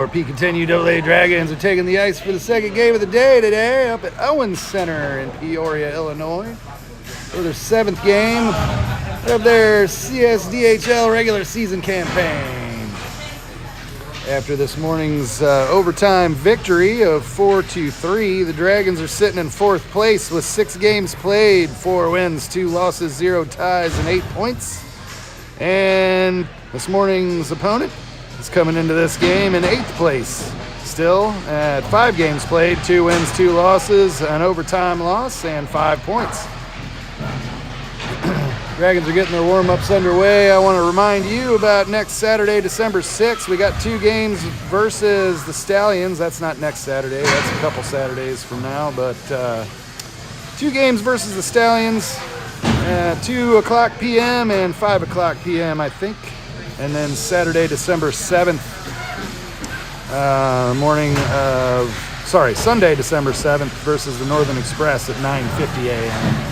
Our Pekin Dragons are taking the ice for the second game of the day today up at Owens Center in Peoria, Illinois, for their seventh game of their CSDHL regular season campaign. After this morning's overtime victory of 4-3, the Dragons are sitting in fourth place with 6 games played, 4 wins, 2 losses, 0 ties, and 8 points. And this morning's opponent is coming into this game in 8th place, still at 5 games played, 2 wins, 2 losses, an overtime loss, and 5 points. Dragons are getting their warm-ups underway. I want to remind you about next Saturday, December 6th. We got 2 games versus the Stallions. That's not next Saturday. That's a couple Saturdays from now. But 2 games versus the Stallions at 2 o'clock p.m. and 5 o'clock p.m., I think. And then Saturday, December 7th, Sunday, December 7th versus the Northern Express at 9:50 a.m.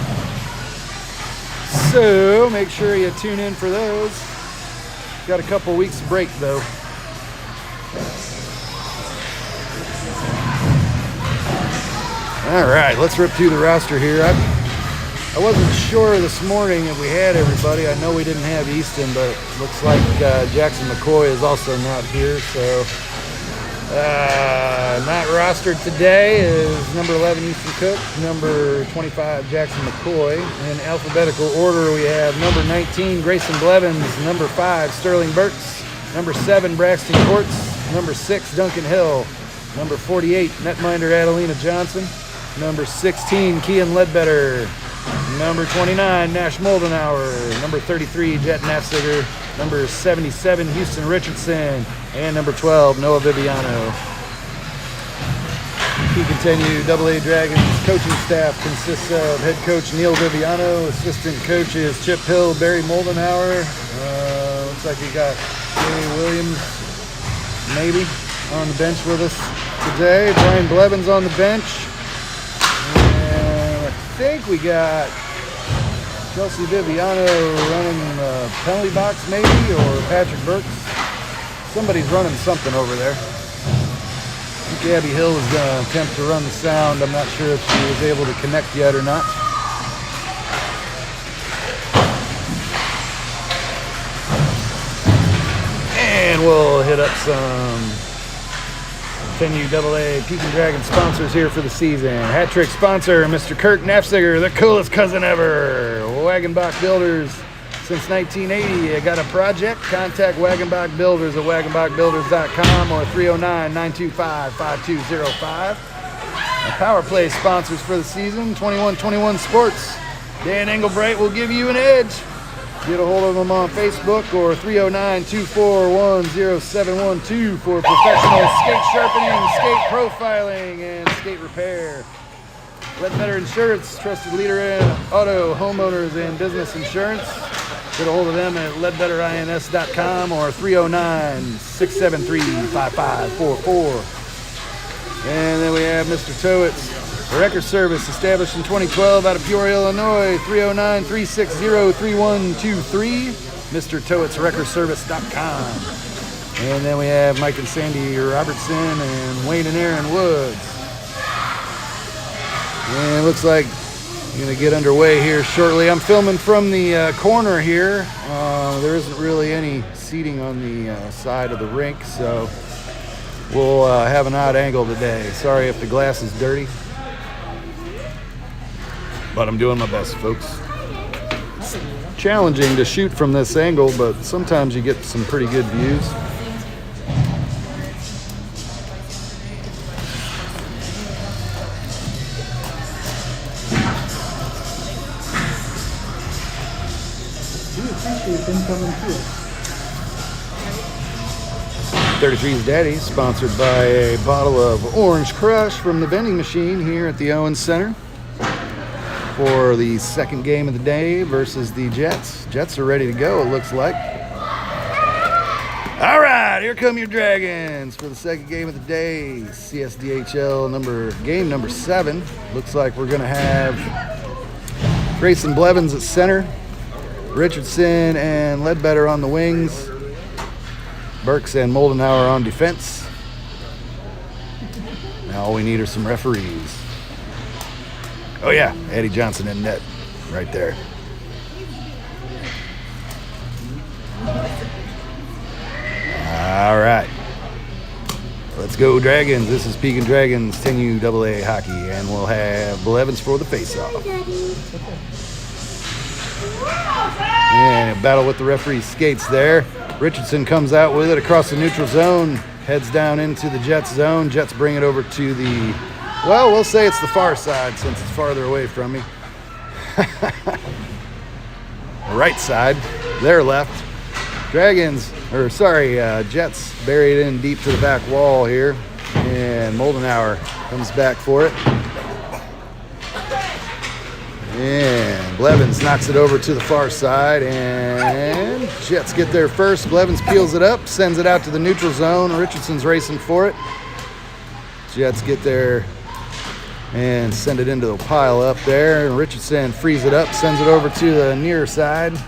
So make sure you tune in for those. Got a couple weeks break though. All right, let's rip through the roster here. I wasn't sure this morning if we had everybody. I know we didn't have Easton, but it looks like Jackson McCoy is also not here. So not rostered today is number 11 Easton Cook, number 25 Jackson McCoy. In alphabetical order, we have number 19 Grayson Blevins, number 5 Sterling Burks, number 7 Braxton Courts, number 6 Duncan Hill, number 48 netminder Adelina Johnson, number 16 Kian Ledbetter, number 29 Nash Moldenauer, number 33 Jet Nafziger, number 77 Houston Richardson, and number 12 Noah Viviano. Pekin AA Dragons coaching staff consists of head coach Neil Viviano, assistant coaches Chip Hill, Barry Moldenauer. Looks like we got Jay Williams maybe on the bench with us today. Brian Blevins on the bench. I think we got Chelsea Viviano running the penalty box maybe, or Patrick Burks. Somebody's running something over there. I think Abby Hill is going to attempt to run the sound. I'm not sure if she was able to connect yet or not. And we'll hit up some 10U AA Pekin Dragons sponsors here for the season. Hat trick sponsor, Mr. Kirk Nafziger, the coolest cousin ever. Wagenbach Builders since 1980. You got a project? Contact Wagenbach Builders at wagenbachbuilders.com or 309-925-5205. Power Play sponsors for the season, 2121 Sports. Dan Engelbright will give you an edge. Get a hold of them on Facebook or 309-241-0712 for professional skate sharpening, skate profiling, and skate repair. Ledbetter Insurance, trusted leader in auto, homeowners, and business insurance. Get a hold of them at ledbetterins.com or 309-673-5544. And then we have Mr. Towitz Record Service, established in 2012 out of Peoria, Illinois, 309-360-3123, MrTowitzRecordService.com. And then we have Mike and Sandy Robertson and Wayne and Aaron Woods. And it looks like we're going to get underway here shortly. I'm filming from the corner here. There isn't really any seating on the side of the rink, so we'll have an odd angle today. Sorry if the glass is dirty, but I'm doing my best, folks. It's challenging to shoot from this angle, but sometimes you get some pretty good views. We appreciate them coming through. 33's Daddy, sponsored by a bottle of Orange Crush from the vending machine here at the Owens Center for the second game of the day versus the Jets. Jets are ready to go, it looks like. All right, here come your Dragons for the second game of the day. CSDHL game number 7. Looks like we're going to have Grayson Blevins at center, Richardson and Ledbetter on the wings, Burks and Moldenauer on defense, Now all we need are some referees. Oh yeah, Eddie Johnson in net right there. All right. Let's go Dragons. This is Pekin Dragons 10U AA hockey, and we'll have Blevins for the face-off. And a battle with the referee skates there. Richardson comes out with it across the neutral zone, heads down into the Jets zone. Jets bring it over to the, well, we'll say it's the far side since it's farther away from me. The right side, their left. Jets buried in deep to the back wall here, and Moldenauer comes back for it. And Blevins knocks it over to the far side, and Jets get there first. Blevins peels it up, sends it out to the neutral zone. Richardson's racing for it. Jets get there and send it into the pile up there. And Richardson frees it up, sends it over to the near side,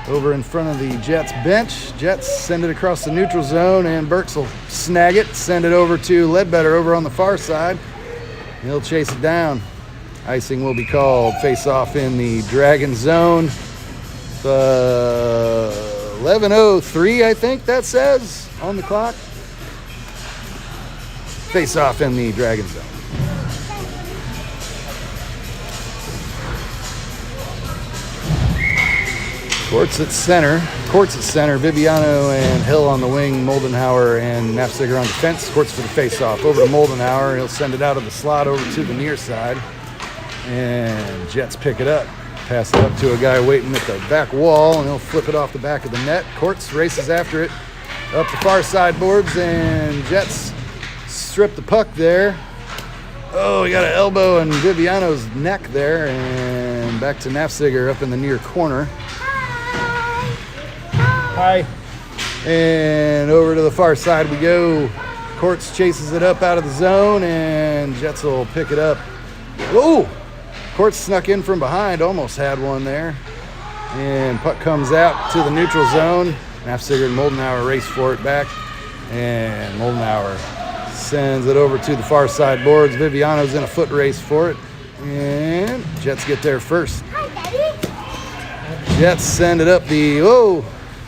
over in front of the Jets bench. Jets send it across the neutral zone, and Burks will snag it, send it over to Ledbetter over on the far side. He'll chase it down. Icing will be called. Face off in the Dragon zone. 11:03, I think that says on the clock. Face off in the Dragon zone. Courts at center. Viviano and Hill on the wing. Moldenauer and Nafziger on defense. Courts for the face-off. Over to Moldenauer. He'll send it out of the slot over to the near side. And Jets pick it up. Pass it up to a guy waiting at the back wall, and he'll flip it off the back of the net. Courts races after it up the far side boards, and Jets strip the puck there. Oh, he got an elbow in Viviano's neck there, and back to Nafziger up in the near corner. Hi. And over to the far side we go. Courts chases it up out of the zone, and Jets will pick it up. Whoa! Courts snuck in from behind, almost had one there. And puck comes out to the neutral zone. Nafziger and Moldenauer race for it back. And Moldenauer sends it over to the far side boards. Viviano's in a foot race for it. And Jets get there first. Hi, Daddy. Jets send it up the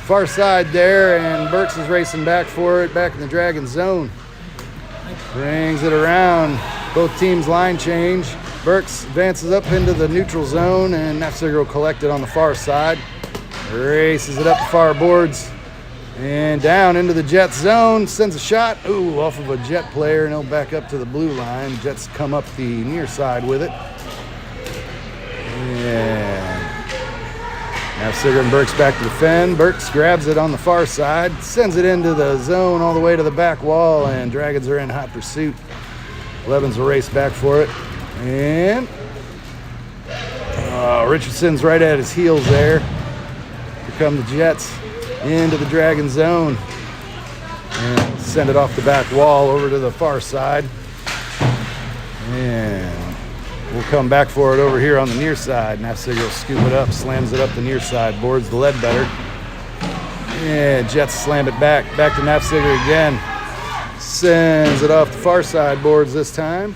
far side there, and Burks is racing back for it, back in the Dragon zone. Brings it around. Both teams line change. Burks advances up into the neutral zone, and Nafziger will collect it on the far side. Races it up the far boards and down into the Jets zone. Sends a shot. Ooh, off of a Jet player, and he'll back up to the blue line. Jets come up the near side with it. And Nafziger and Burks back to defend. Burks grabs it on the far side, sends it into the zone all the way to the back wall, and Dragons are in hot pursuit. Blevins will race back for it. And Richardson's right at his heels there. Here come the Jets into the Dragon zone. And send it off the back wall over to the far side. And we'll come back for it over here on the near side. Nafziger will scoop it up, slams it up the near side, boards the Ledbetter. And Jets slam it back to Nafziger again. Sends it off the far side boards this time.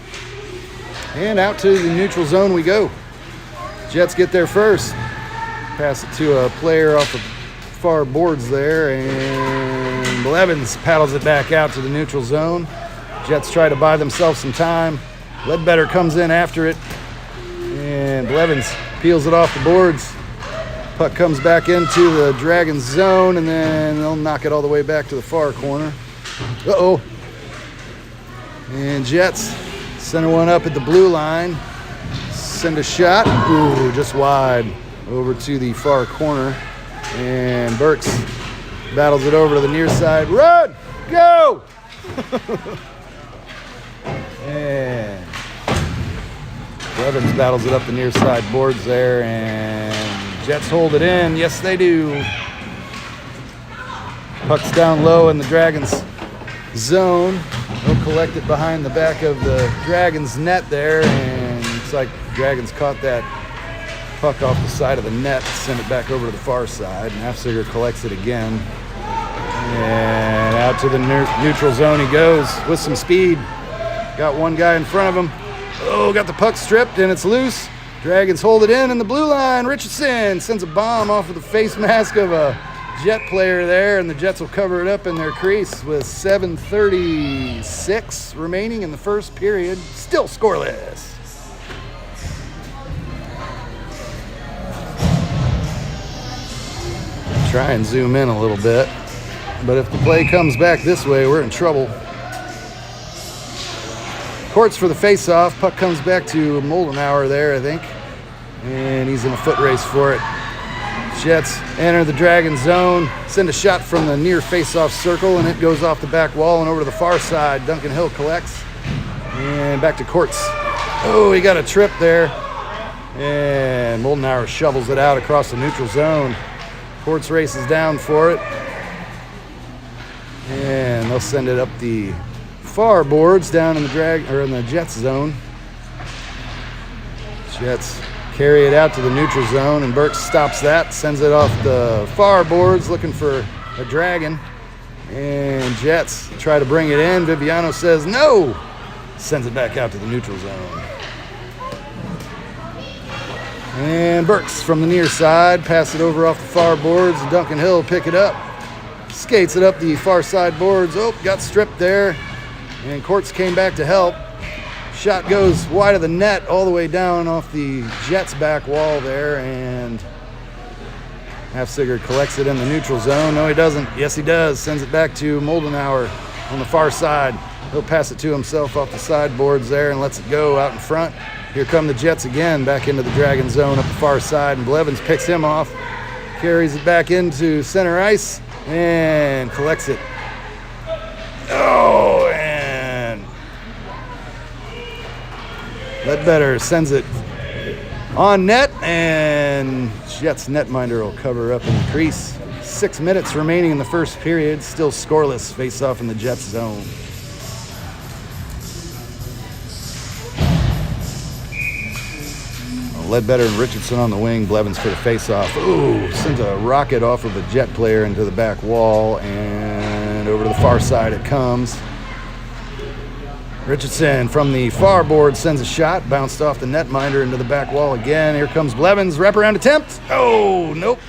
And out to the neutral zone we go. Jets get there first. Pass it to a player off the far boards there, and Blevins paddles it back out to the neutral zone. Jets try to buy themselves some time. Ledbetter comes in after it, and Blevins peels it off the boards. Puck comes back into the Dragon zone, and then they'll knock it all the way back to the far corner. Uh-oh. And Jets center one up at the blue line. Send a shot. Ooh, just wide over to the far corner. And Burks battles it over to the near side. Run! Go! And Blevins battles it up the near side boards there. And Jets hold it in. Yes, they do. Puck's down low in the Dragons zone. They'll collect it behind the back of the Dragons net there, and looks like Dragons caught that puck off the side of the net, send it back over to the far side. Nafziger collects it again, and out to the neutral zone he goes with some speed. Got one guy in front of him. Oh, got the puck stripped and it's loose. Dragons hold it in the blue line. Richardson sends a bomb off of the face mask of a Jet player there, and the Jets will cover it up in their crease with 7:36 remaining in the first period. Still scoreless. Try and zoom in a little bit, but if the play comes back this way, we're in trouble. Courts for the face-off. Puck comes back to Moldenhauer there, I think, and he's in a foot race for it. Jets enter the Dragon zone, send a shot from the near face-off circle, and it goes off the back wall and over to the far side. Duncan Hill collects, and back to Courts. Oh, he got a trip there, and Moldenhauer shovels it out across the neutral zone. Courts races down for it, and they'll send it up the far boards down in the Jets zone. Jets carry it out to the neutral zone, and Burks stops that, sends it off the far boards looking for a Dragon, and Jets try to bring it in. Viviano says no, sends it back out to the neutral zone. And Burks from the near side, pass it over off the far boards. Duncan Hill pick it up, skates it up the far side boards. Oh, got stripped there, and Courts came back to help. Shot goes wide of the net all the way down off the Jets back wall there, and Halfsiger collects it in the neutral zone. No, he doesn't. Yes, he does. Sends it back to Moldenhauer on the far side. He'll pass it to himself off the sideboards there and lets it go out in front. Here come the Jets again, back into the Dragon zone up the far side, and Blevins picks him off, carries it back into center ice, and collects it. Oh, and Ledbetter sends it on net, and Jets netminder will cover up in the crease. 6 minutes remaining in the first period, still scoreless, face off in the Jets zone. Ledbetter and Richardson on the wing, Blevins for the face-off. Ooh, sends a rocket off of a Jet player into the back wall, and over to the far side it comes. Richardson from the far board sends a shot, bounced off the netminder into the back wall again. Here comes Blevins, wraparound attempt. Oh, nope.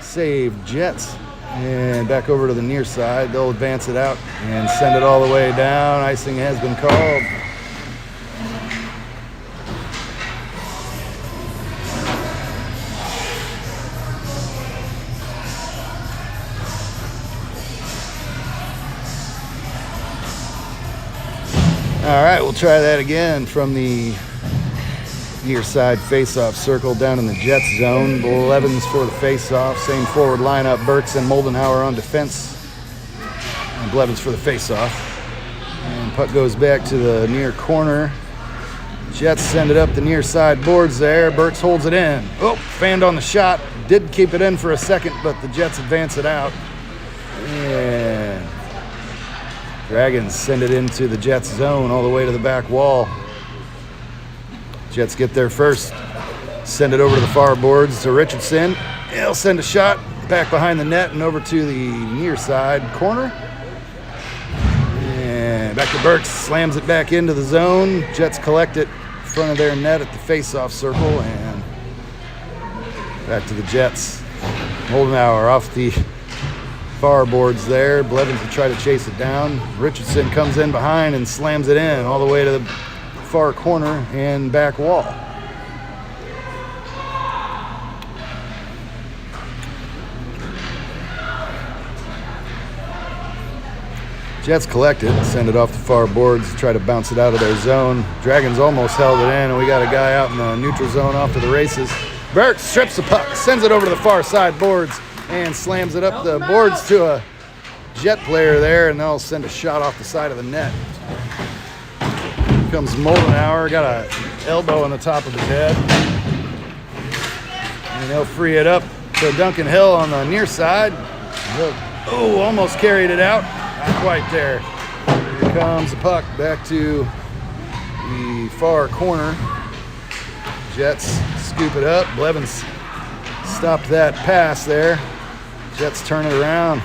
Saved Jets. And back over to the near side. They'll advance it out and send it all the way down. Icing has been called. All right, we'll try that again from the near side face-off circle down in the Jets zone. Blevins for the face-off. Same forward lineup. Burks and Moldenhauer on defense. And Blevins for the face-off. And puck goes back to the near corner. Jets send it up the near side boards there. Burks holds it in. Oh, fanned on the shot. Did keep it in for a second, but the Jets advance it out. And Dragons send it into the Jets zone all the way to the back wall. Jets get there first. Send it over to the far boards to Richardson. He'll send a shot back behind the net and over to the near side corner. And back to Burks. Slams it back into the zone. Jets collect it in front of their net at the face-off circle. And back to the Jets. Moldenhauer off the far boards there. Blevins will try to chase it down. Richardson comes in behind and slams it in all the way to the far corner and back wall. Jets collect it, send it off the far boards, try to bounce it out of their zone. Dragons almost held it in, and we got a guy out in the neutral zone off to the races. Burks strips the puck, sends it over to the far side boards, and slams it up the boards to a Jet player there, and they'll send a shot off the side of the net. Here comes Moldenhauer, got an elbow on the top of his head. And they'll free it up to Duncan Hill on the near side. Oh, almost carried it out. Not quite there. Here comes the puck back to the far corner. Jets scoop it up. Blevins stopped that pass there. Jets turn it around,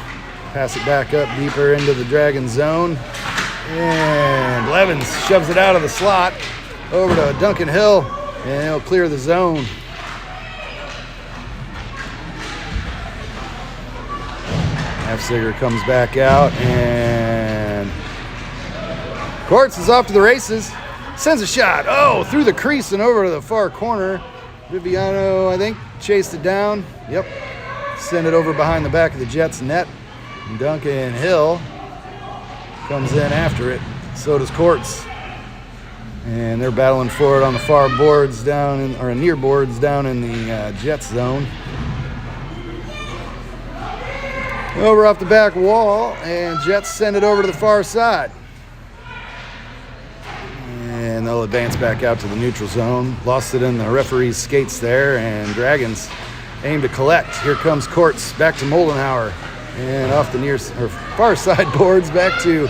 pass it back up deeper into the Dragon zone. And Blevins shoves it out of the slot over to Duncan Hill, and he'll clear the zone. Nafziger comes back out, and Courts is off to the races. Sends a shot. Oh, through the crease and over to the far corner. Viviano, I think, chased it down. Yep. Send it over behind the back of the Jets net. And Duncan Hill comes in after it. So does Courts. And they're battling for it on the far boards down in, or near boards down in the Jets zone. Over off the back wall, and Jets send it over to the far side. And they'll advance back out to the neutral zone. Lost it in the referee's skates there, and Dragons aim to collect. Here comes Courts back to Moldenhauer. And off the far side boards back to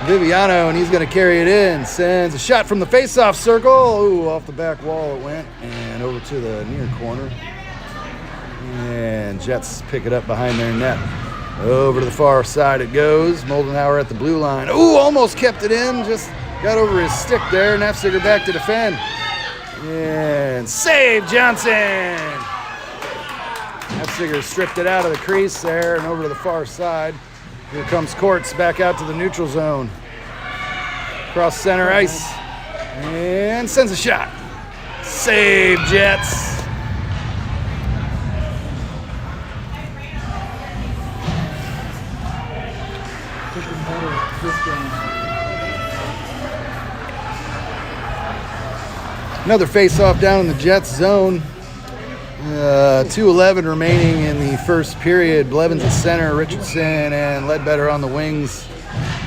Viviano, and he's going to carry it in. Sends a shot from the face-off circle. Ooh, off the back wall it went, and over to the near corner. And Jets pick it up behind their net. Over to the far side it goes. Moldenhauer at the blue line. Ooh, almost kept it in. Just got over his stick there. Nafziger back to defend. And save Johnson. Nafziger stripped it out of the crease there and over to the far side. Here comes Courts back out to the neutral zone. Cross center ice. And sends a shot. Save Jets. Another face-off down in the Jets zone. 2:11 remaining in the first period. Blevins at center, Richardson and Ledbetter on the wings.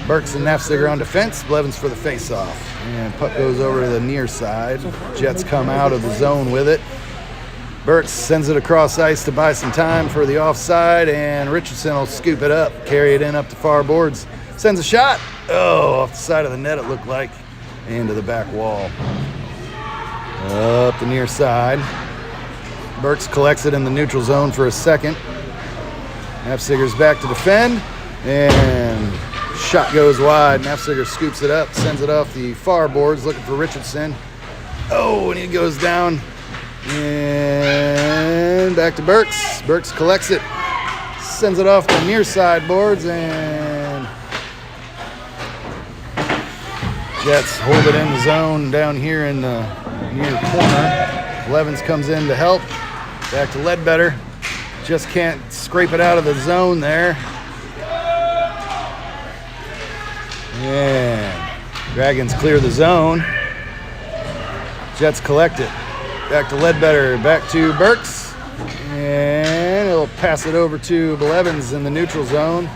Burks and Nafziger on defense. Blevins for the face-off. And puck goes over to the near side. Jets come out of the zone with it. Burks sends it across ice to buy some time for the offside, and Richardson will scoop it up, carry it in up the far boards. Sends a shot. Oh, off the side of the net it looked like. Into the back wall. Up the near side. Burks collects it in the neutral zone for a second. Nafziger's back to defend, and shot goes wide. Nafziger scoops it up, sends it off the far boards, looking for Richardson. Oh, and he goes down. And back to Burks. Burks collects it, sends it off the near side boards, and Jets hold it in the zone down here in the near corner. Blevins comes in to help. Back to Ledbetter. Just can't scrape it out of the zone there. And Dragons clear the zone. Jets collect it. Back to Ledbetter. Back to Burks. And he'll pass it over to Blevins in the neutral zone.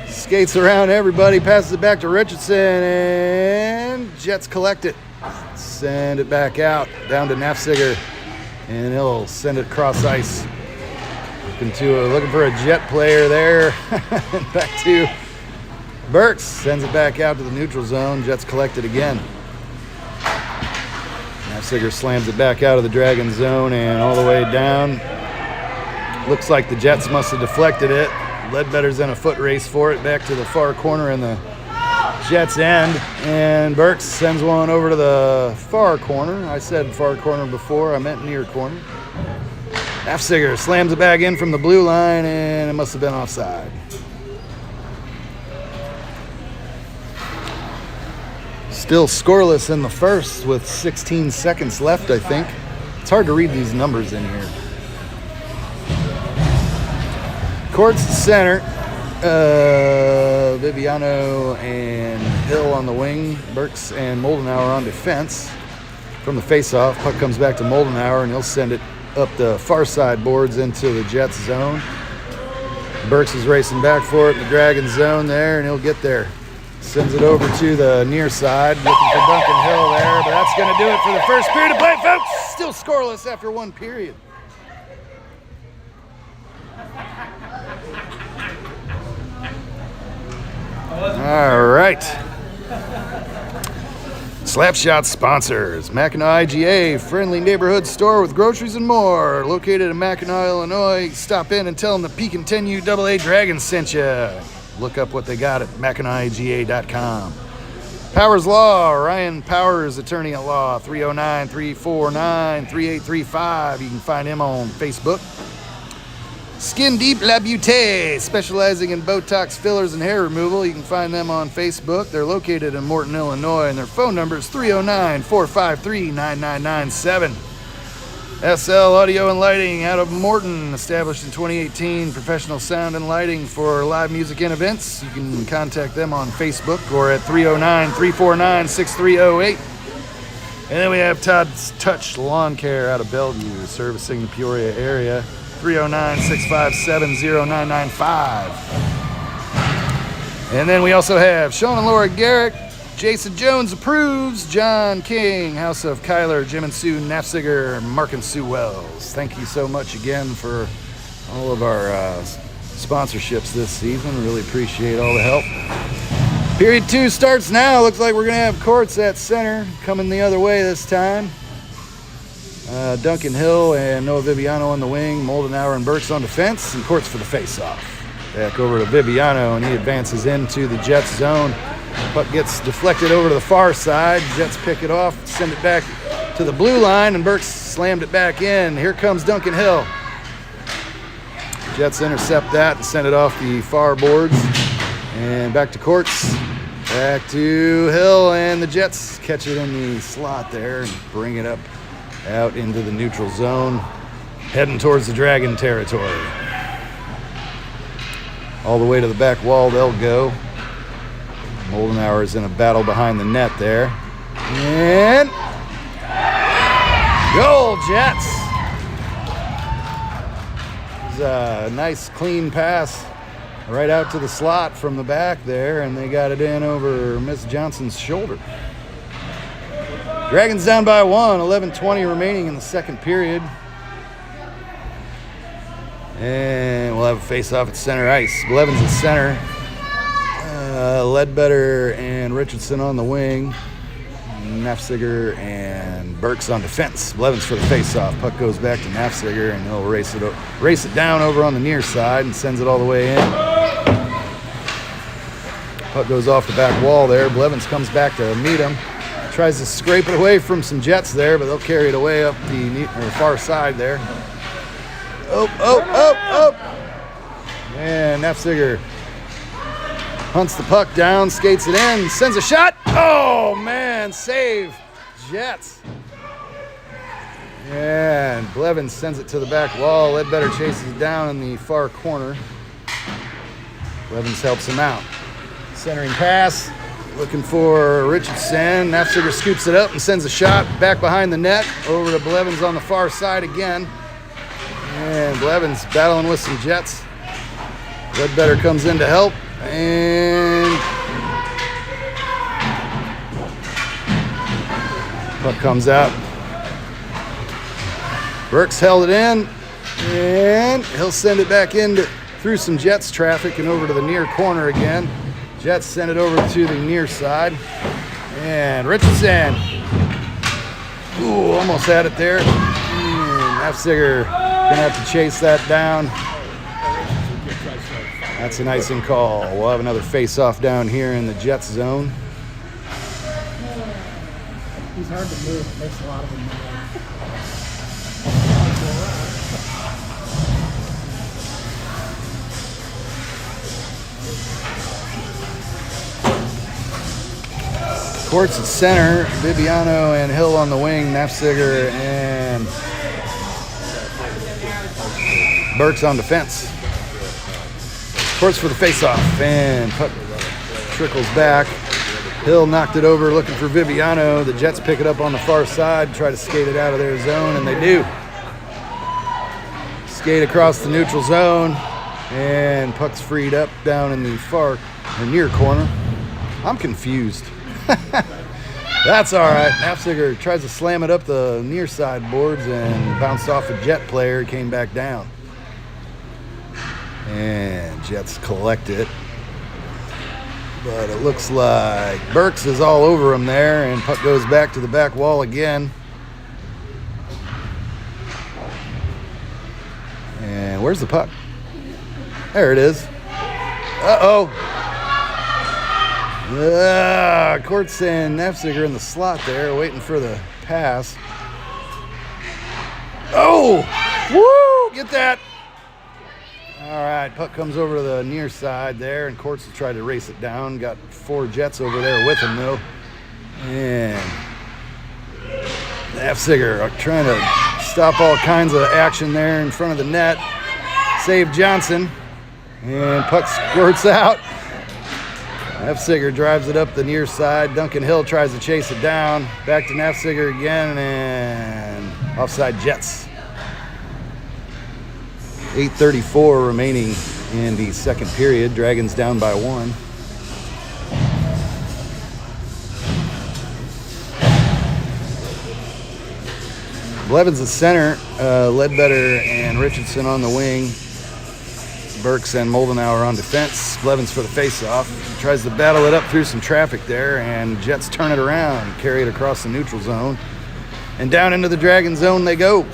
Skates around everybody. Passes it back to Richardson. And Jets collect it. Send it back out, down to Nafziger, and he'll send it across ice. Looking for a Jet player there. Back to Burks, sends it back out to the neutral zone. Jets collect it again. Nafziger slams it back out of the Dragon zone and all the way down. Looks like the Jets must have deflected it. Ledbetter's in a foot race for it, back to the far corner in the Jets end, and Burks sends one over to the far corner. I said far corner before, I meant near corner. Nafziger slams it back in from the blue line, and it must have been offside. Still scoreless in the first with 16 seconds left, I think. It's hard to read these numbers in here. Courts center. Viviano and Hill on the wing. Burks and Moldenhauer on defense. From the face-off, puck comes back to Moldenhauer, and he'll send it up the far side boards into the Jets zone. Burks is racing back for it in the Dragon zone there, and he'll get there. Sends it over to the near side, looking for Duncan Hill there, but that's going to do it for the first period of play, folks. Still scoreless after one period. All right. Slapshot sponsors. Mackinac IGA, friendly neighborhood store with groceries and more. Located in Mackinac, Illinois. Stop in and tell them the Pekin 10U AA Dragons sent you. Look up what they got at McAnaiGA.com. Powers Law, Ryan Powers, attorney at law, 309-349-3835. You can find him on Facebook. Skin Deep La Beauté, specializing in Botox fillers and hair removal. You can find them on Facebook. They're located in Morton, Illinois, and their phone number is 309-453-9997. SL Audio and Lighting out of Morton, established in 2018. Professional sound and lighting for live music and events. You can contact them on Facebook or at 309-349-6308. And then we have Todd's Touch Lawn Care out of Bellevue, servicing the Peoria area. 309-657-0995. And then we also have Sean and Laura Garrick, Jason Jones Approves, John King, House of Kyler, Jim and Sue Nafziger, Mark and Sue Wells. Thank you so much again for all of our sponsorships this season. Really appreciate all the help. Period 2 starts now. Looks like we're going to have courts at center coming the other way this time. Duncan Hill and Noah Viviano on the wing, Moldenauer and Burks on defense, and courts for the face-off. Back over to Viviano, and he advances into the Jets zone. Puck gets deflected over to the far side. Jets pick it off, send it back to the blue line, and Burks slammed it back in. Here comes Duncan Hill. Jets intercept that and send it off the far boards. And back to courts. Back to Hill, and the Jets catch it in the slot there and bring it up out into the neutral zone, heading towards the Dragon territory. All the way to the back wall they'll go. Moldenauer is in a battle behind the net there. And goal, Jets! It was a nice clean pass right out to the slot from the back there, and they got it in over Miss Johnson's shoulder. Dragons down by 1, 11:20 remaining in the second period. And we'll have a face-off at center ice. Blevins at center. Ledbetter and Richardson on the wing. Nafziger and Burks on defense. Blevins for the face-off. Puck goes back to Nafziger, and he'll race it down over on the near side and sends it all the way in. Puck goes off the back wall there. Blevins comes back to meet him. Tries to scrape it away from some Jets there, but they'll carry it away up the far side there. Oh. And Nafziger hunts the puck down, skates it in, sends a shot. Oh, man, save. Jets. And Blevins sends it to the back wall. Ledbetter chases it down in the far corner. Blevins helps him out. Centering pass. Looking for Richardson. Nafziger scoops it up and sends a shot back behind the net over to Blevins on the far side again. And Blevins battling with some Jets. Ledbetter comes in to help. And puck comes out. Burks held it in. And he'll send it back in through some Jets traffic and over to the near corner again. Jets send it over to the near side. And Richardson. Ooh, almost had it there. Nafziger gonna have to chase that down. That's an icing call. We'll have another face-off down here in the Jets zone. He's hard to move. It makes a lot of them move. Courts at center, Viviano and Hill on the wing, Nafziger and Burks on defense. Courts for the face-off, and puck trickles back. Hill knocked it over looking for Viviano. The Jets pick it up on the far side, try to skate it out of their zone, and they do. Skate across the neutral zone, and puck's freed up down in the near corner. I'm confused. That's all right. Nafziger tries to slam it up the near side boards and bounced off a Jet player, came back down. And Jets collect it. But it looks like Burks is all over him there, and puck goes back to the back wall again. And where's the puck? There it is. Uh-oh. Courts and Nefziger in the slot there, waiting for the pass. Oh! Woo! Get that! All right, puck comes over to the near side there, and Courts will try to race it down. Got 4 Jets over there with him, though. And Nefziger trying to stop all kinds of action there in front of the net. Save Johnson. And puck squirts out. Nefziger drives it up the near side. Duncan Hill tries to chase it down. Back to Nefziger again, and offside Jets. 8:34 remaining in the second period. Dragons down by 1. Blevins at center, Ledbetter and Richardson on the wing. Burks and Moldenauer on defense. Blevins for the face-off. Tries to battle it up through some traffic there, and Jets turn it around, carry it across the neutral zone. And down into the Dragon zone they go.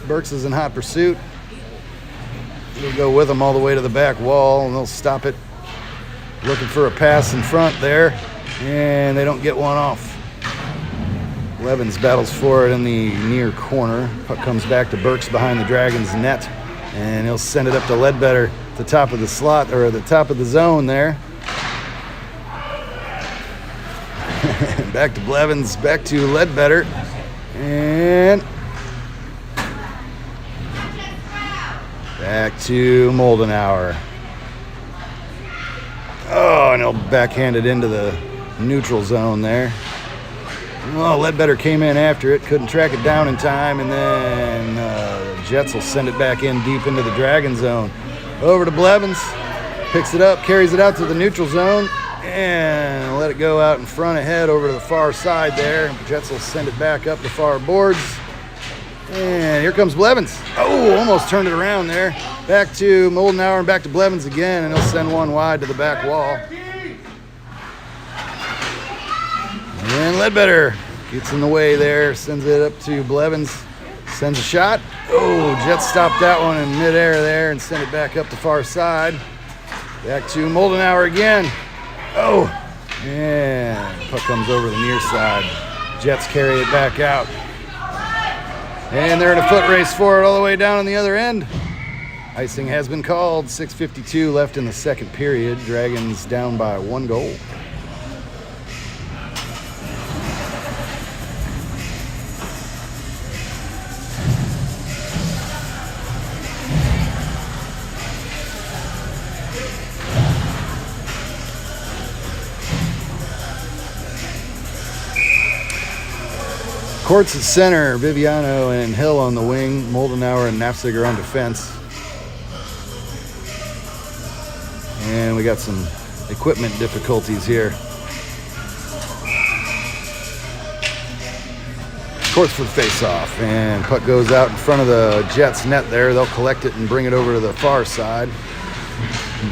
Burks is in hot pursuit. He'll go with them all the way to the back wall, and they'll stop it. Looking for a pass in front there, and they don't get one off. Blevins battles for it in the near corner. Puck comes back to Burks behind the Dragons' net, and he'll send it up to Ledbetter at the top of the slot, or the top of the zone there. Back to Blevins, back to Ledbetter, and back to Moldenauer. Oh, and he'll backhand it into the neutral zone there. Well, Ledbetter came in after it, couldn't track it down in time, and then Jets will send it back in deep into the Dragon zone. Over to Blevins, picks it up, carries it out to the neutral zone, and let it go out in front ahead over to the far side there. Jets will send it back up the far boards. And here comes Blevins. Oh, almost turned it around there. Back to Moldenauer and back to Blevins again, and he'll send one wide to the back wall. And Ledbetter gets in the way there, sends it up to Blevins, sends a shot. Oh, Jets stopped that one in midair there and sent it back up the far side. Back to Moldenauer again. Oh, and puck comes over the near side. Jets carry it back out. And they're in a foot race for it all the way down on the other end. Icing has been called. 6:52 left in the second period. Dragons down by 1 goal. Courts at center, Viviano and Hill on the wing, Moldenauer and Nefziger on defense. And we got some equipment difficulties here. Courts for the face-off, and puck goes out in front of the Jets net there. They'll collect it and bring it over to the far side.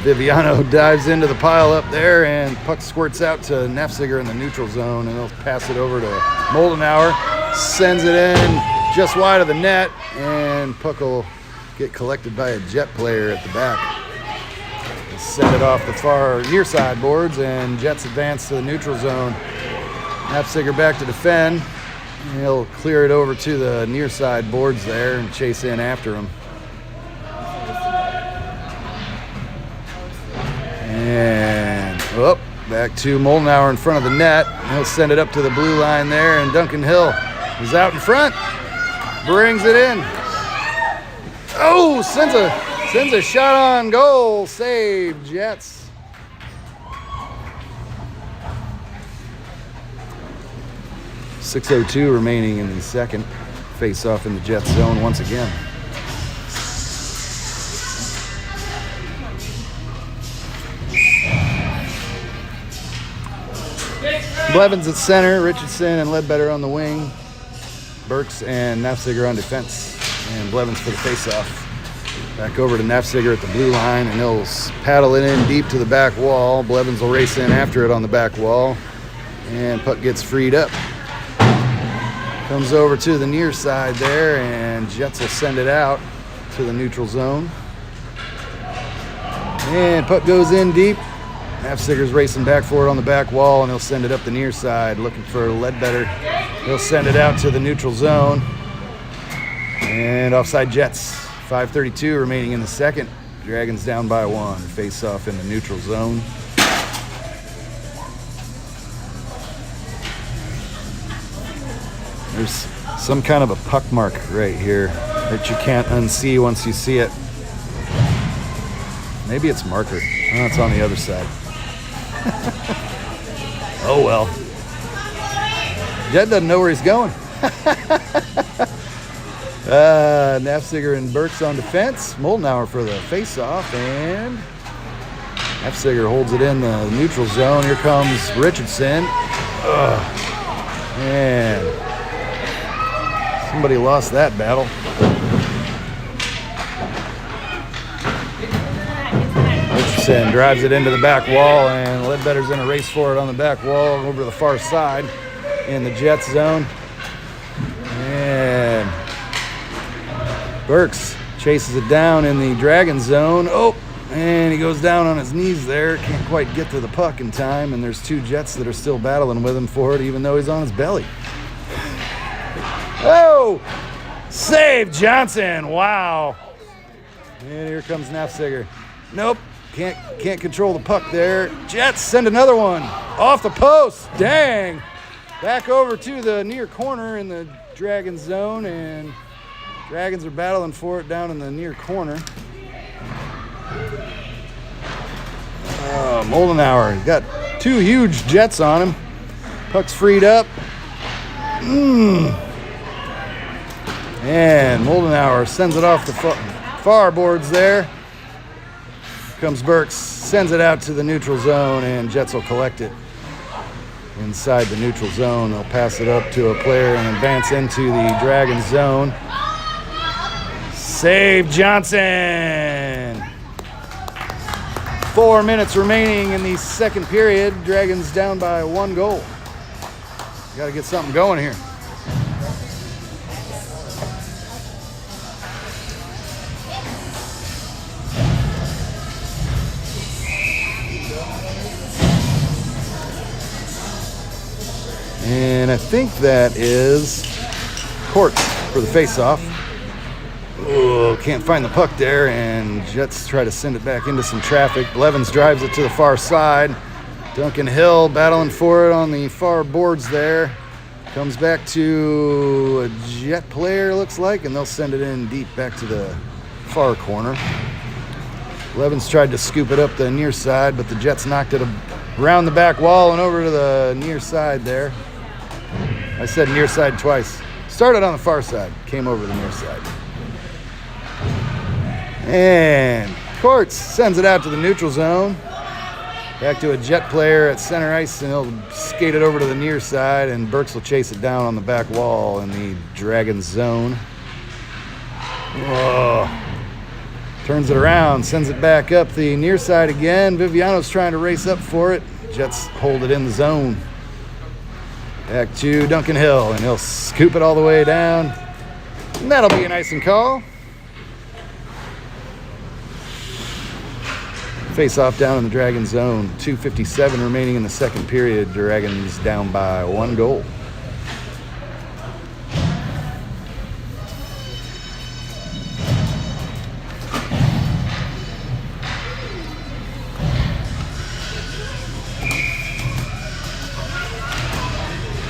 Viviano dives into the pile up there, and puck squirts out to Nefziger in the neutral zone, and they'll pass it over to Moldenauer. Sends it in just wide of the net, and puck will get collected by a Jet player at the back. They'll send it off the far near side boards, and Jets advance to the neutral zone. Nefziger back to defend. He'll clear it over to the near side boards there and chase in after him. And back to Moldenauer in front of the net. He'll send it up to the blue line there, and Duncan Hill is out in front, brings it in. Oh, sends a shot on goal. Save, Jets. .602 remaining in the second. Face off in the Jets zone once again. Blevins at center, Richardson and Ledbetter on the wing. Burks and Nefziger on defense, and Blevins for the face-off. Back over to Nefziger at the blue line, and he'll paddle it in deep to the back wall. Blevins will race in after it on the back wall, and puck gets freed up. Comes over to the near side there, and Jets will send it out to the neutral zone. And puck goes in deep. Nafziger's racing back for it on the back wall, and he'll send it up the near side, looking for Ledbetter. He'll send it out to the neutral zone. And offside Jets. 5:32 remaining in the second. Dragons down by 1. Face off in the neutral zone. There's some kind of a puck mark right here that you can't unsee once you see it. Maybe it's marker. Oh, it's on the other side. Oh well. Jed doesn't know where he's going. Nafziger and Burks on defense. Moldenauer for the face-off, and Nafziger holds it in the neutral zone. Here comes Richardson. Man, somebody lost that battle. Richardson drives it into the back wall, and Ledbetter's in a race for it on the back wall over to the far side in the Jets zone. And Burks chases it down in the Dragon zone. Oh, and he goes down on his knees there. Can't quite get to the puck in time, and there's 2 Jets that are still battling with him for it, even though he's on his belly. Oh! Save Johnson! Wow. And here comes Nafziger. Nope. Can't control the puck there. Jets send another one. Off the post. Dang. Back over to the near corner in the Dragon zone, and Dragons are battling for it down in the near corner. Moldenauer, he's got 2 huge Jets on him. Puck's freed up. And Moldenauer sends it off the far boards there. Comes Burks, sends it out to the neutral zone, and Jets will collect it inside the neutral zone. They'll pass it up to a player and advance into the Dragon zone. Save Johnson! 4 minutes remaining in the second period. Dragons down by 1 goal. Got to get something going here. And I think that is Court for the face-off. Oh, can't find the puck there, and Jets try to send it back into some traffic. Blevins drives it to the far side. Duncan Hill battling for it on the far boards there. Comes back to a Jet player, looks like, and they'll send it in deep back to the far corner. Blevins tried to scoop it up the near side, but the Jets knocked it around the back wall and over to the near side there. I said near side twice. Started on the far side, came over the near side. And Courts sends it out to the neutral zone. Back to a Jet player at center ice, and he'll skate it over to the near side, and Burks will chase it down on the back wall in the Dragon zone. Whoa. Turns it around, sends it back up the near side again. Viviano's trying to race up for it. Jets hold it in the zone. Back to Duncan Hill, and he'll scoop it all the way down. And that'll be an icing call. Face off down in the Dragon zone. 2:57 remaining in the second period. Dragons down by 1 goal.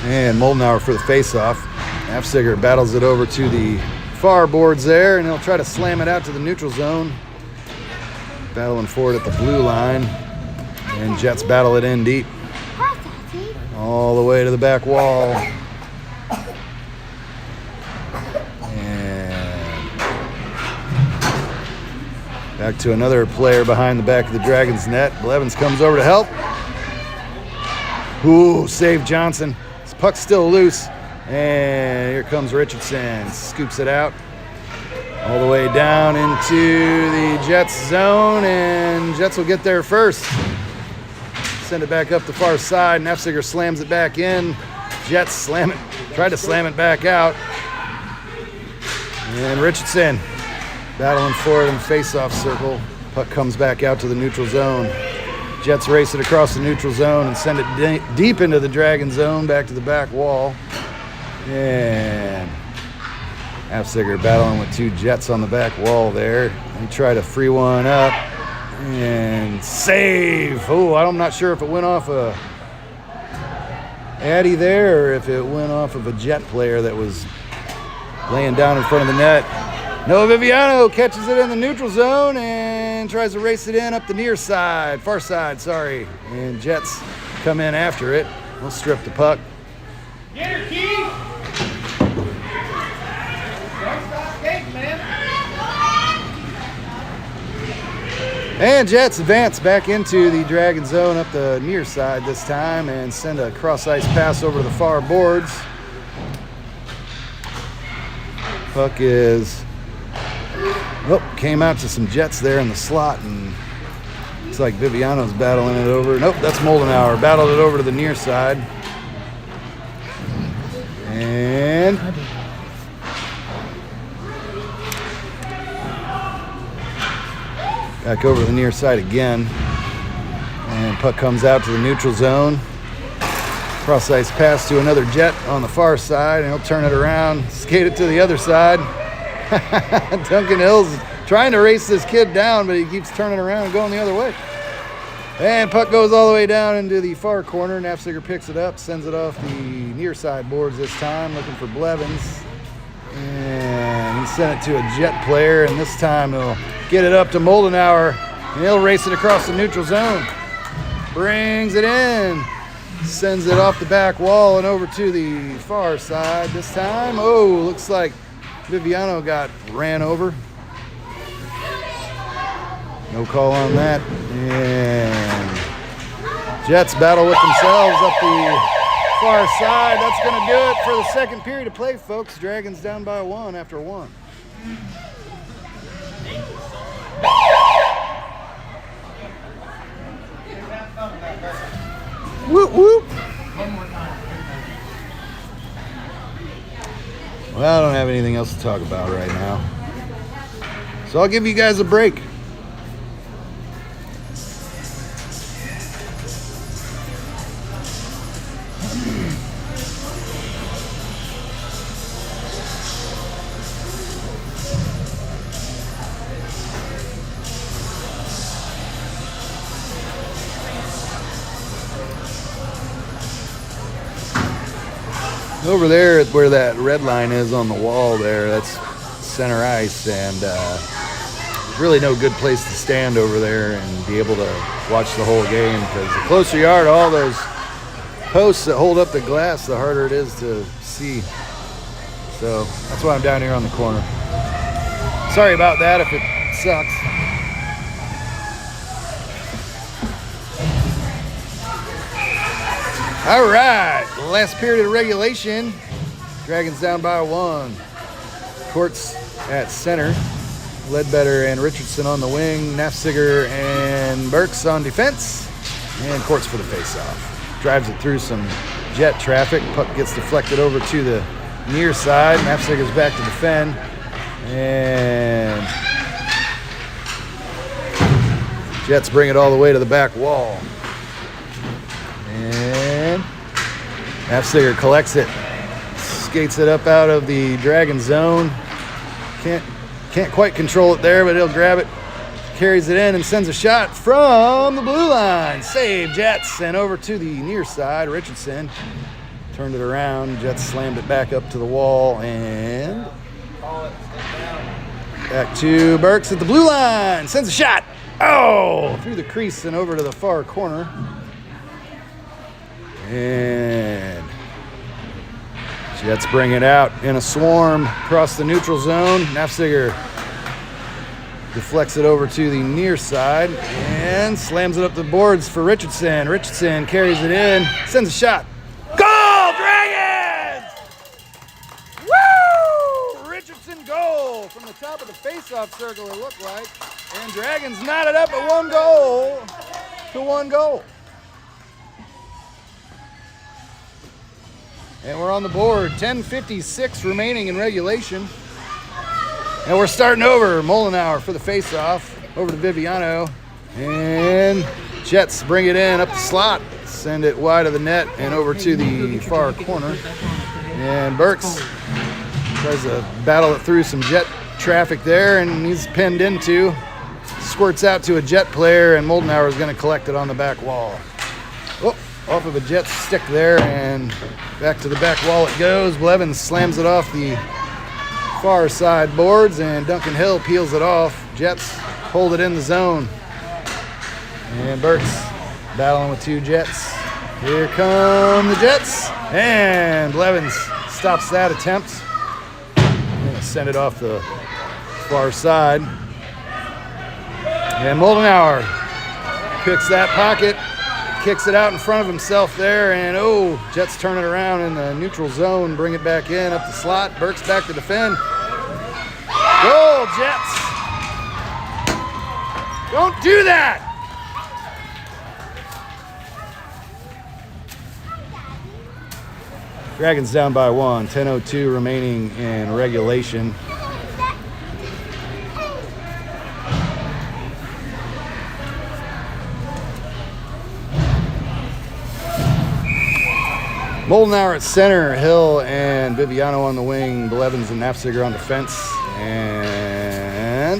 And Moldenauer for the face-off. Nafziger battles it over to the far boards there, and he'll try to slam it out to the neutral zone. Battling for it at the blue line. And Jets battle it in deep. All the way to the back wall. And back to another player behind the back of the Dragons net. Blevins comes over to help. Ooh, save Johnson. Puck's still loose, and here comes Richardson. Scoops it out all the way down into the Jets zone, and Jets will get there first. Send it back up the far side. Nafziger slams it back in. Jets slam it, try to slam it back out. And Richardson battling for it in the face-off circle. Puck comes back out to the neutral zone. Jets race it across the neutral zone and send it deep into the Dragon zone, back to the back wall. And Afziger battling with 2 Jets on the back wall there. They try to free one up and save. Oh, I'm not sure if it went off a Addy there or if it went off of a Jet player that was laying down in front of the net. Noah Viviano catches it in the neutral zone and tries to race it in up the near side, far side, sorry. And Jets come in after it. We'll strip the puck. Get her, Keith! Don't stop skating, man. And Jets advance back into the Dragon zone up the near side this time and send a cross-ice pass over to the far boards. Puck came out to some Jets there in the slot, and looks like Viviano's battling it over. Nope, that's Moldenauer. Battled it over to the near side. And back over to the near side again. And puck comes out to the neutral zone. Cross-ice pass to another Jet on the far side, and he'll turn it around, skate it to the other side. Duncan Hill's trying to race this kid down, but he keeps turning around and going the other way. And puck goes all the way down into the far corner. Nafziger picks it up, sends it off the near side boards this time, looking for Blevins. And he sent it to a Jet player, and this time he'll get it up to Moldenauer, and he'll race it across the neutral zone. Brings it in. Sends it off the back wall and over to the far side this time. Oh, looks like Viviano got ran over. No call on that. And Jets battle with themselves up the far side. That's going to do it for the second period of play, folks. Dragons down by 1 after 1. Whoop, whoop. Well, I don't have anything else to talk about right now, so I'll give you guys a break. Over there where that red line is on the wall there, that's center ice, and there's really no good place to stand over there and be able to watch the whole game, because the closer you are to all those posts that hold up the glass, the harder it is to see. So that's why I'm down here on the corner. Sorry about that if it sucks. All right, last period of regulation. Dragons down by 1. Courts at center. Ledbetter and Richardson on the wing. Nafziger and Burks on defense. And Courts for the faceoff. Drives it through some Jet traffic. Puck gets deflected over to the near side. Nafziger's back to defend. And Jets bring it all the way to the back wall. And Nafziger collects it, skates it up out of the Dragon zone. Can't quite control it there, but he'll grab it, carries it in, and sends a shot from the blue line. Save, Jets, and over to the near side. Richardson turned it around. Jets slammed it back up to the wall, and back to Burks at the blue line. Sends a shot. Oh, through the crease and over to the far corner. And Jets bring it out in a swarm across the neutral zone. Nafziger deflects it over to the near side and slams it up the boards for Richardson. Richardson carries it in, sends a shot. Goal, Dragons! Woo! Richardson goal from the top of the face-off circle, it looked like. And Dragons knotted up at 1 goal to 1 goal. And we're on the board. 10:56 remaining in regulation. And we're starting over. Moldenauer for the face-off. over to Viviano. And Jets bring it in up the slot. Send it wide of the net and over to the far corner. And Burks tries to battle it through some Jet traffic there, and he's pinned into. Squirts out to a Jet player, and Moldenauer is going to collect it on the back wall. Oh, off of a Jet stick there, and back to the back wall it goes. Blevins slams it off the far side boards, and Duncan Hill peels it off. Jets hold it in the zone. And Burks battling with two Jets. Here come the Jets. And Blevins stops that attempt. Gonna send it off the far side. And Moldenauer picks that pocket, kicks it out in front of himself there, and oh, Jets turn it around in the neutral zone, bring it back in, up the slot. Burks back to defend. Goal, Jets! Don't do that! Dragons down by 1, 10:02 remaining in regulation. Moldenauer at center, Hill and Viviano on the wing, Blevins and Nafziger on defense, and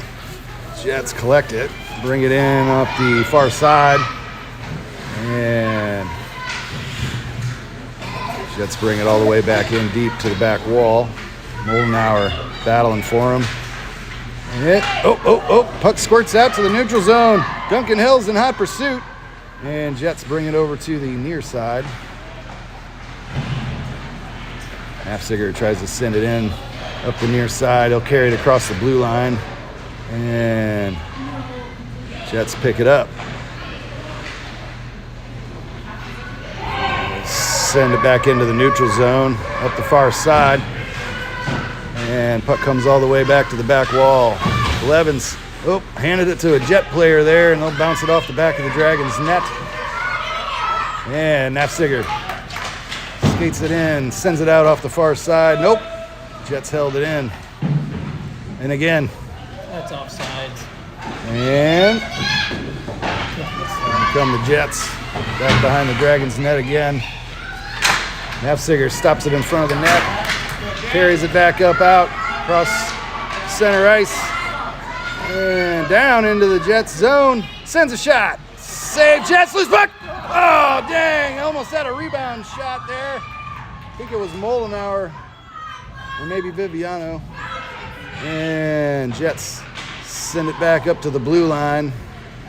Jets collect it, bring it in up the far side, and Jets bring it all the way back in deep to the back wall. Moldenauer battling for him. And puck squirts out to the neutral zone. Duncan Hill's in hot pursuit, and Jets bring it over to the near side. Nafziger tries to send it in up the near side. He'll carry it across the blue line, and Jets pick it up. Send it back into the neutral zone, up the far side, and puck comes all the way back to the back wall. Blevins, handed it to a Jet player there, and they'll bounce it off the back of the Dragons' net. And Nafziger skates it in, sends it out off the far side. Nope, Jets held it in. And again. That's offsides. And here come the Jets, back behind the Dragons' net again. Nafziger stops it in front of the net, carries it back up out, across center ice, and down into the Jets zone, sends a shot. Save, Jets, loose puck! Oh, dang, almost had a rebound shot there. I think it was Moldenauer, or maybe Viviano. And Jets send it back up to the blue line.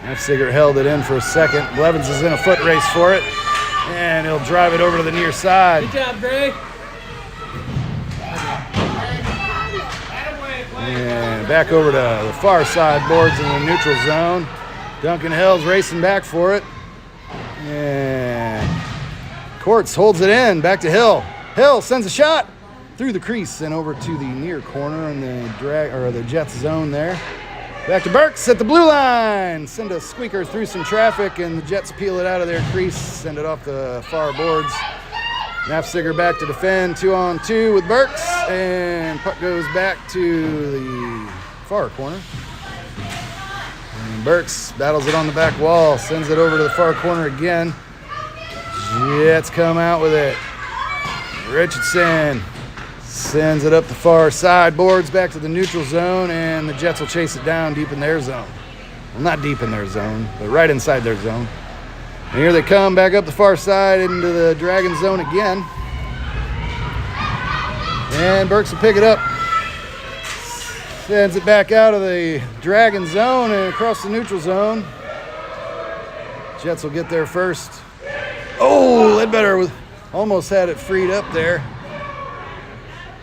Nafziger held it in for a second. Blevins is in a foot race for it, and he'll drive it over to the near side. Good job, Gray. And back over to the far side boards in the neutral zone. Duncan Hill's racing back for it. And Courts holds it in, back to Hill. Hill sends a shot through the crease and over to the near corner in the Jets zone there. Back to Burks at the blue line. Send a squeaker through some traffic, and the Jets peel it out of their crease, send it off the far boards. Nafziger back to defend, 2-on-2 with Burks, and puck goes back to the far corner. And Burks battles it on the back wall, sends it over to the far corner again. Jets come out with it. Richardson sends it up the far side boards back to the neutral zone, and the Jets will chase it down deep in their zone. Well, not deep in their zone, but right inside their zone. And here they come back up the far side into the Dragon zone again. And Burks will pick it up. Sends it back out of the Dragon zone and across the neutral zone. Jets will get there first. Oh, Ledbetter almost had it freed up there.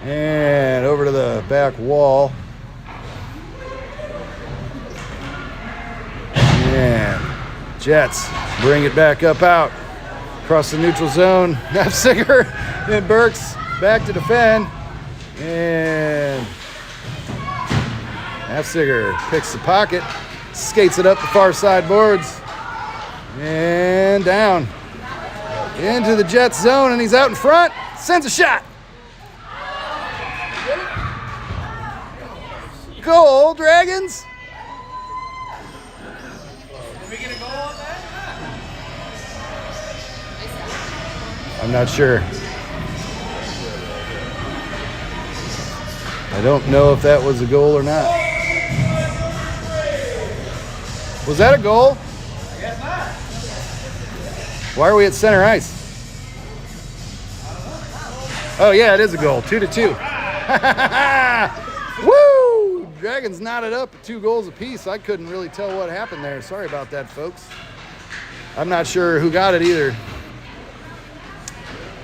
And over to the back wall. And Jets bring it back up out across the neutral zone. Nafziger and Burks back to defend. And Nafziger picks the pocket, skates it up the far side boards, and down into the Jets zone, and he's out in front, sends a shot. Goal, Dragons. I'm not sure. I don't know if that was a goal or not. Was that a goal? I guess not. Why are we at center ice? Oh yeah, it is a goal. 2-2. Woo! Dragons knotted up at 2 goals apiece. I couldn't really tell what happened there. Sorry about that, folks. I'm not sure who got it either.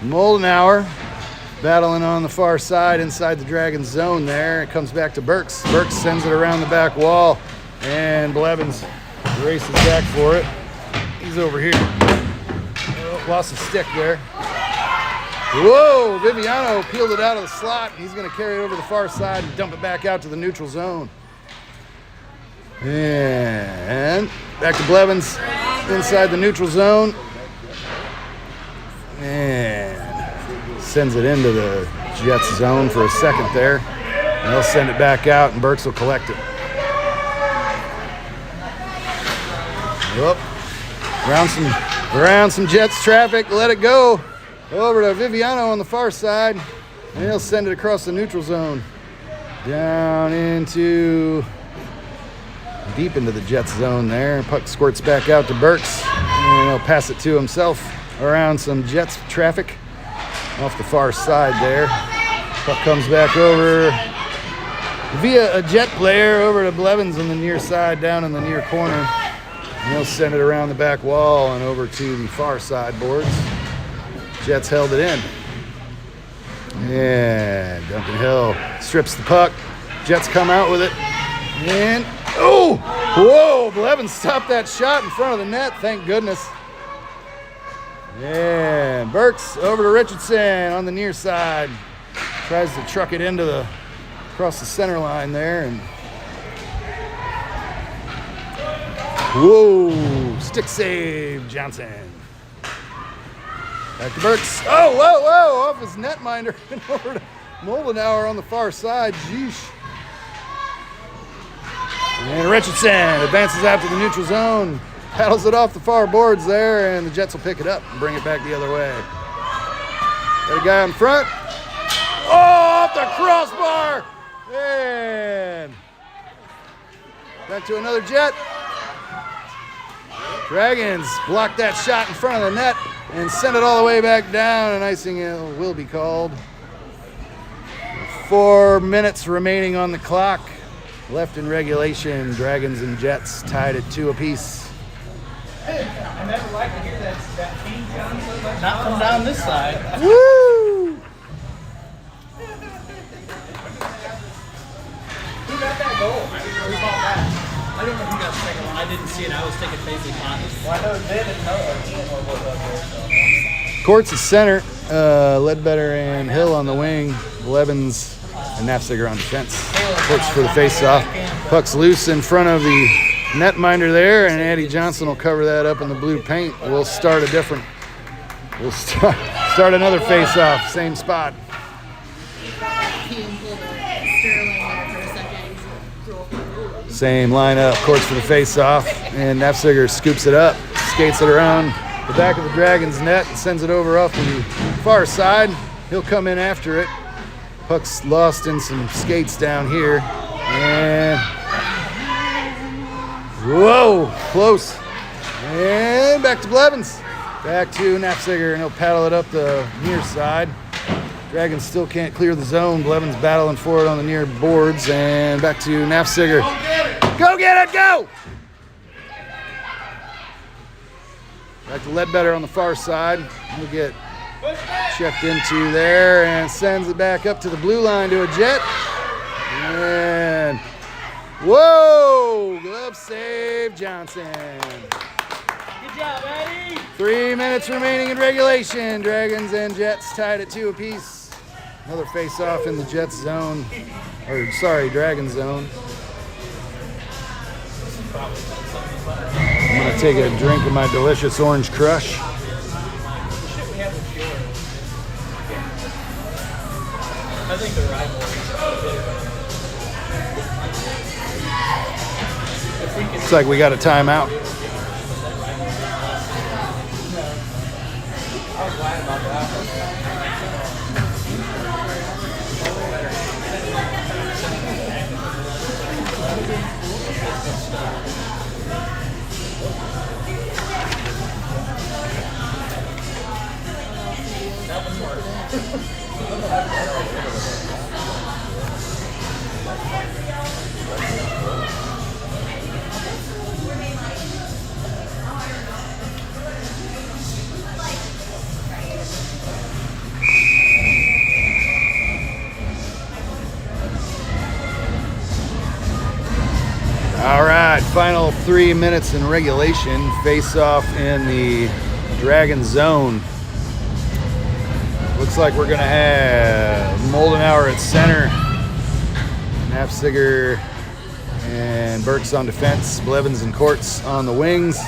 Moldenauer battling on the far side inside the Dragons zone there. It comes back to Burks. Burks sends it around the back wall, and Blevins races back for it. He's over here. Oh, lost his stick there. Whoa, Viviano peeled it out of the slot. He's going to carry it over the far side and dump it back out to the neutral zone. And back to Blevins inside the neutral zone. And sends it into the Jets zone for a second there. And they'll send it back out, and Burks will collect it. Whoop. Around some Jets traffic, let it go. Over to Viviano on the far side, and he'll send it across the neutral zone. Down deep into the Jets zone there. Puck squirts back out to Burks, and he'll pass it to himself around some Jets traffic off the far side there. Puck comes back over via a Jet player over to Blevins on the near side, down in the near corner. And he'll send it around the back wall and over to the far side boards. Jets held it in. And Duncan Hill strips the puck. Jets come out with it. And, oh! Whoa! Blevins stopped that shot in front of the net. Thank goodness. And Burks over to Richardson on the near side. Tries to truck it across the center line there. And whoa! Stick save, Johnson. Back to Burks. Oh, whoa! Off his netminder and over to Moldenauer on the far side. Jeesh. And Richardson advances out to the neutral zone. Paddles it off the far boards there, and the Jets will pick it up and bring it back the other way. Got a guy in front. Oh, off the crossbar! And back to another Jet. Dragons block that shot in front of the net and send it all the way back down, and icing will be called. 4 minutes remaining on the clock. Left in regulation. Dragons and Jets tied at 2 apiece. I never like to hear that team sound so much. Not from down this side. Woo! Who got that goal? Who called that? I don't know who got the second one. I didn't see it. I was taking basic honest. Well, I know they didn't know Ian was up there. So. Courts is center. Ledbetter and Hill on the wing. Blevins and Nafziger on defense. Courts for the face-off. Puck's loose in front of the netminder there, and Eddie Johnson will cover that up in the blue paint. We'll start start another face-off, same spot. Same lineup, Courts for the face-off, and Nafziger scoops it up, skates it around the back of the Dragons net, and sends it over off the far side. He'll come in after it. Puck's lost in some skates down here, and whoa, close. And back to Blevins. Back to Nafziger, and he'll paddle it up the near side. Dragons still can't clear the zone. Blevins battling for it on the near boards, and back to Nafziger. Go get it, go! Back to Ledbetter on the far side. He'll get checked into there and sends it back up to the blue line to a Jet. And whoa! Glove save, Johnson. Good job, Eddie. 3 minutes remaining in regulation. Dragons and Jets tied at 2 apiece. Another face-off in the Jets zone. Dragons zone. I'm going to take a drink of my delicious orange crush. I think the rivalry. Looks like we got a timeout. I was glad about that. All right, final 3 minutes in regulation. Face off in the Dragon zone. Looks like we're gonna have Moldenauer at center, Nafziger and Burks on defense, Blevins and Courts on the wings.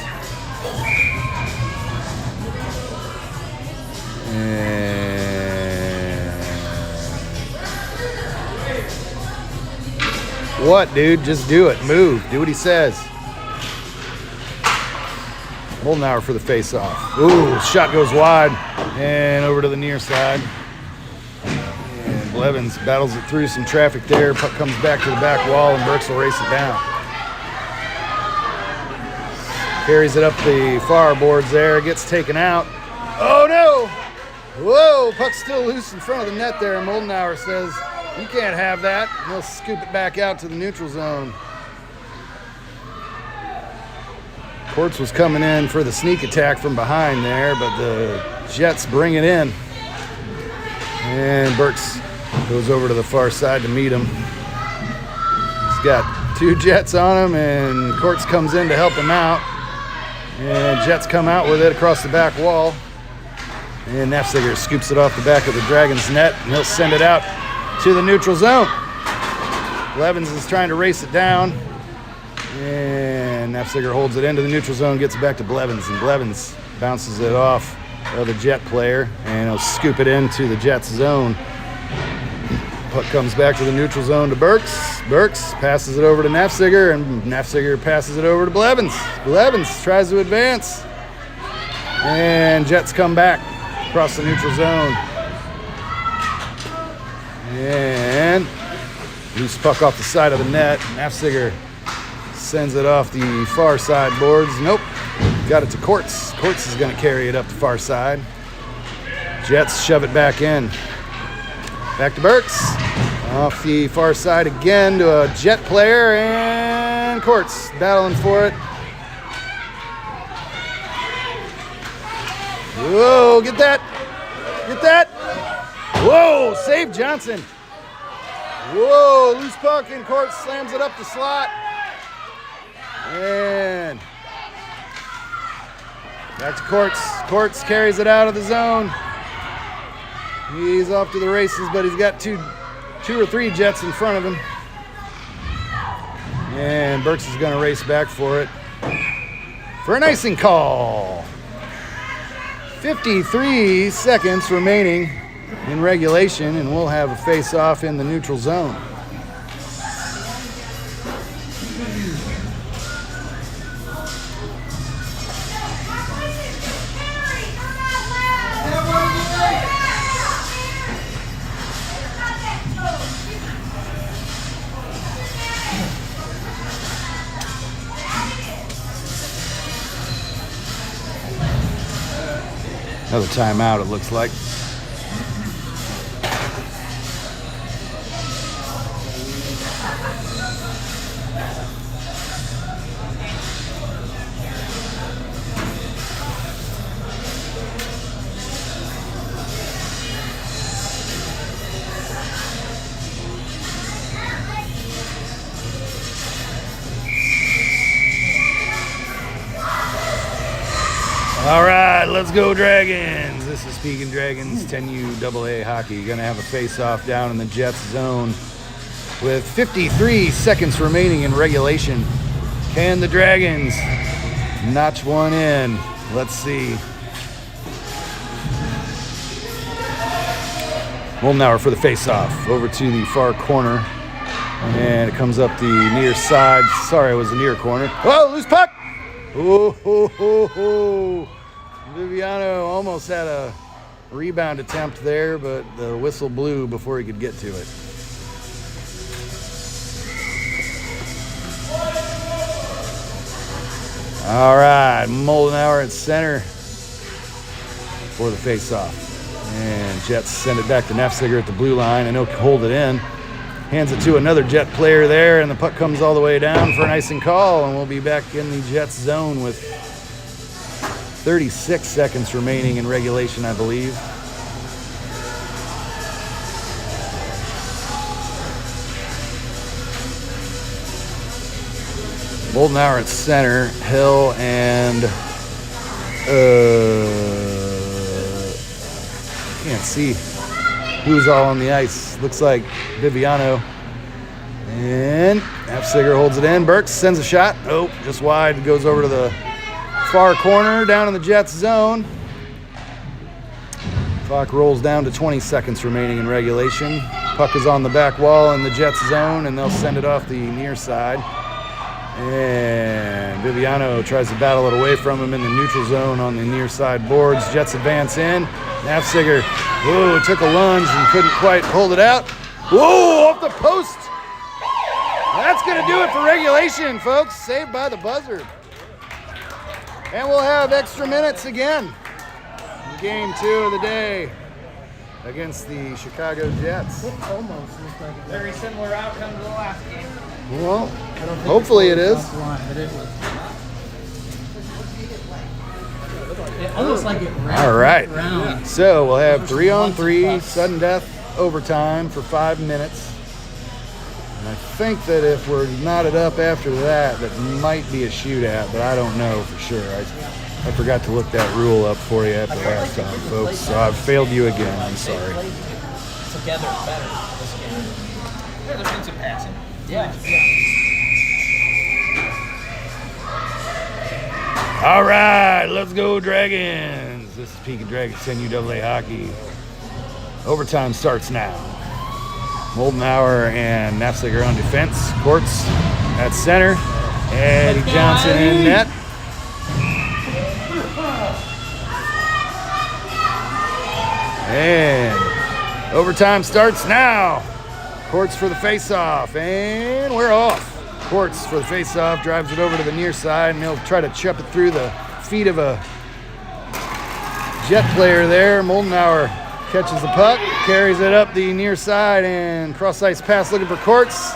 What, dude? Just do it. Move. Do what he says. Moldenauer for the face-off. Ooh, shot goes wide and over to the near side. And Blevins battles it through some traffic there. Puck comes back to the back wall and Burks will race it down. Carries it up the far boards there. Gets taken out. Oh, no! Whoa, puck's still loose in front of the net there. And Moldenauer says, "You can't have that." And he'll scoop it back out to the neutral zone. Courts was coming in for the sneak attack from behind there, but the Jets bring it in. And Burks goes over to the far side to meet him. He's got 2 Jets on him, and Courts comes in to help him out. And Jets come out with it across the back wall. And Nafziger scoops it off the back of the Dragons net, and he'll send it out to the neutral zone. Blevins is trying to race it down, and Nafziger holds it into the neutral zone, gets it back to Blevins, and Blevins bounces it off of the Jet player, and he'll scoop it into the Jets zone. Puck comes back to the neutral zone to Burks. Burks passes it over to Nafziger, and Nafziger passes it over to Blevins. Blevins tries to advance, and Jets come back across the neutral zone. And loose puck off the side of the net. Nafziger sends it off the far side boards. Nope. Got it to Courts. Courts is going to carry it up the far side. Jets shove it back in. Back to Burks. Off the far side again to a Jet player. And Courts battling for it. Whoa, get that. Get that. Whoa, save Johnson. Whoa, loose puck and Courts slams it up the slot. And back to Courts. Courts carries it out of the zone. He's off to the races, but he's got two or three Jets in front of him. And Burks is going to race back for it for an icing call. 53 seconds remaining in regulation, and we'll have a face-off in the neutral zone. Another timeout, it looks like. All right, let's go Dragons. This is Pekin Dragons 10U AA hockey. Gonna have a face-off down in the Jets zone with 53 seconds remaining in regulation. Can the Dragons notch one in? Let's see. Moldenauer for the face-off over to the far corner. And it comes up the near side. Sorry, it was the near corner. Oh, loose puck! Oh. Viviano almost had a rebound attempt there, but the whistle blew before he could get to it. All right, Moldenauer at center for the face-off. And The Jets send it back to Nafziger at the blue line, and he'll hold it in. Hands it to another Jet player there, and the puck comes all the way down for an icing call, and we'll be back in the Jets zone with 36 seconds remaining in regulation, I believe. Moldenauer at center, Hill and can't see who's all on the ice. Looks like Viviano. And Nafziger holds it in. Burks sends a shot. Oh, just wide. Goes over to the far corner down in the Jets zone. Clock rolls down to 20 seconds remaining in regulation. Puck is on the back wall in the Jets zone, and they'll send it off the near side. And Viviano tries to battle it away from him in the neutral zone on the near side boards. Jets advance in. Nafziger, took a lunge and couldn't quite hold it out. Whoa, off the post. That's going to do it for regulation, folks. Saved by the buzzer. And we'll have extra minutes again. Game 2 of the day against the Chicago Jets. It almost looks like a very similar outcome to the last game. Well, hopefully it is. It almost like it wrapped All right. around. So we'll have 3-on-3, sudden death, overtime for 5 minutes. And I think that if we're knotted up after that, that might be a shootout, but I don't know for sure. I forgot to look that rule up for you after last time, folks. So I've failed you again. I'm sorry. Together better this game. There's been some passing. Yeah. All right, let's go Dragons. This is Pekin Dragons NCAA hockey. Overtime starts now. Moldenauer and Nafziger on defense. Courts at center. Eddie Johnson in net. And overtime starts now. Courts for the face-off, and we're off. Courts for the face-off, drives it over to the near side, and he'll try to chip it through the feet of a Jet player there. Moldenauer catches the puck, carries it up the near side, and cross-ice pass looking for Courts.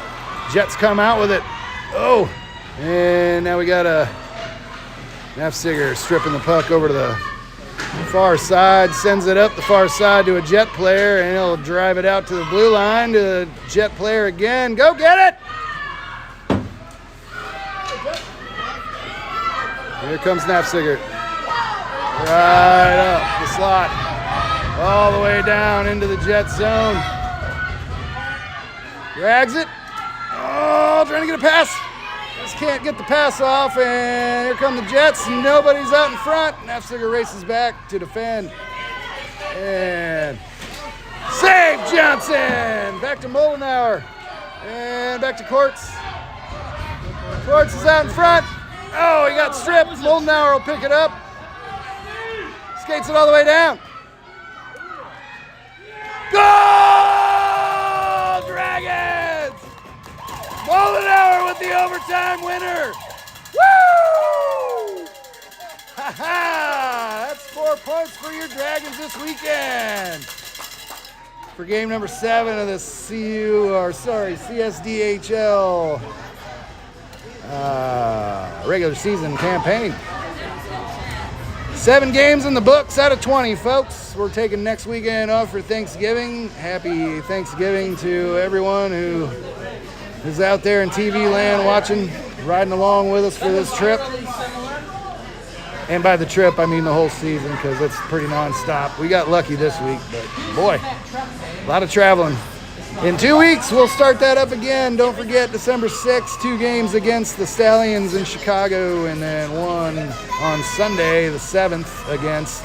Jets come out with it. Oh, and now we got a Nafziger stripping the puck over to the far side, sends it up the far side to a Jet player, and he'll drive it out to the blue line to the Jet player again. Go get it! Here comes Nafziger. Right up the slot. All the way down into the Jet zone. Drags it. Oh, trying to get a pass. Just can't get the pass off, and here come the Jets. Nobody's out in front. Nafziger races back to defend. And save Johnson! Back to Moldenauer. And back to Courts. Courts is out in front. Oh, he got stripped. Moldenauer will pick it up. Skates it all the way down. Goal! Dragons! Moldenauer with the overtime winner. Woo! Ha-ha! That's 4 points for your Dragons this weekend. For game number 7 of the CSDHL regular season campaign. 7 games in the books out of 20, folks. We're taking next weekend off for Thanksgiving. Happy Thanksgiving to everyone who is out there in TV land watching, riding along with us for this trip. And by the trip, I mean the whole season, because it's pretty nonstop. We got lucky this week, but boy, a lot of traveling. In 2 weeks, we'll start that up again. Don't forget, December 6th, 2 games against the Stallions in Chicago, and then 1 on Sunday, the 7th, against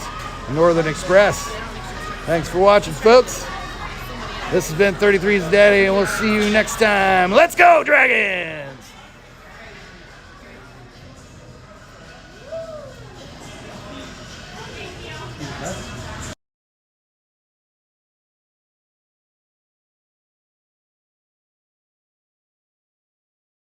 Northern Express. Thanks for watching, folks. This has been 33's Daddy, and we'll see you next time. Let's go, Dragons!